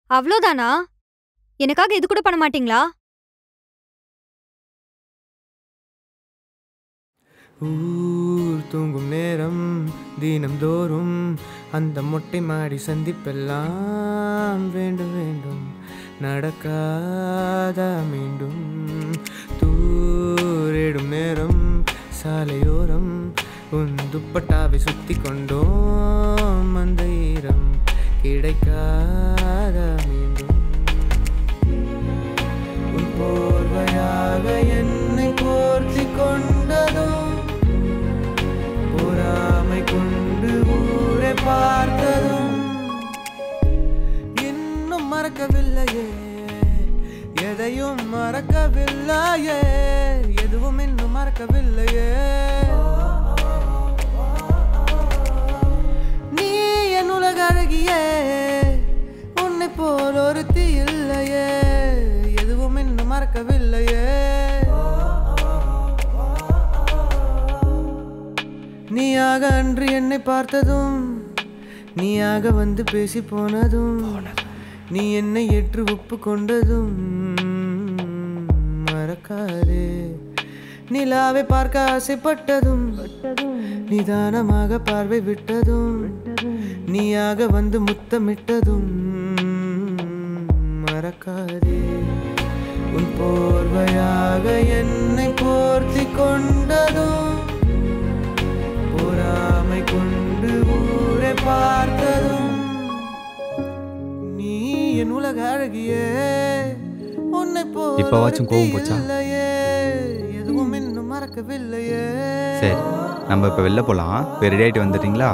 அவ்ளோதானா? எனக்காக இது கூட பண்ண மாட்டீங்களா? ஊர் தூங்கும் நேரம் தினம்தோறும் அந்த மொட்டை மாடி சந்திப்பெல்லாம் வேண்டும் வேண்டும் நடக்காதா மீண்டும் தூரிடும் நேரம் சாலையோரம் உன் துப்பட்டாவை சுத்தி கொண்டோம் அந்த ஈரம் கிடைக்காதா மீண்டும் உன் போர்வையாக என்னை போர்த்தி கொண்டதும் பொறாமை கொண்டு ஊரை பார்த்ததும் இன்னும் மறக்கவில்லையே எதையும் மறக்கவில்லையே எதுவும் இன்னும் மறக்கவில்லையே நீ என் உலக அழகியே உன்னை போல் ஒருத்தி இல்லையே எதுவும் இன்னும் மறக்கவில்லையே நீயாக அன்று என்னை பார்த்ததும் நீயாக வந்து பேசி போனதும் நீ என்னை ஏற்று ஒப்பு கொண்டதும் மறக்காதே நிலாவை பார்க்க ஆசைப்பட்டதும் நிதானமாக பார்வை விட்டதும் நீயாக வந்து முத்தமிட்டதும் மறக்காதே உன் போர்வையாக என்னை போர்த்தி கொண்டதும் பொறாமை கொண்டு ஊரை பார்த்ததும் நீ என் உலக அழகியே உன்னை இப்பவாச்சும் கோவம் போச்சா? எதுவும் இன்னும் மறக்கவில்லையே. சரி, நம்ம இப்போ வெளில போகலாம். ரெடி ஆகிட்டு வந்துட்டீங்களா?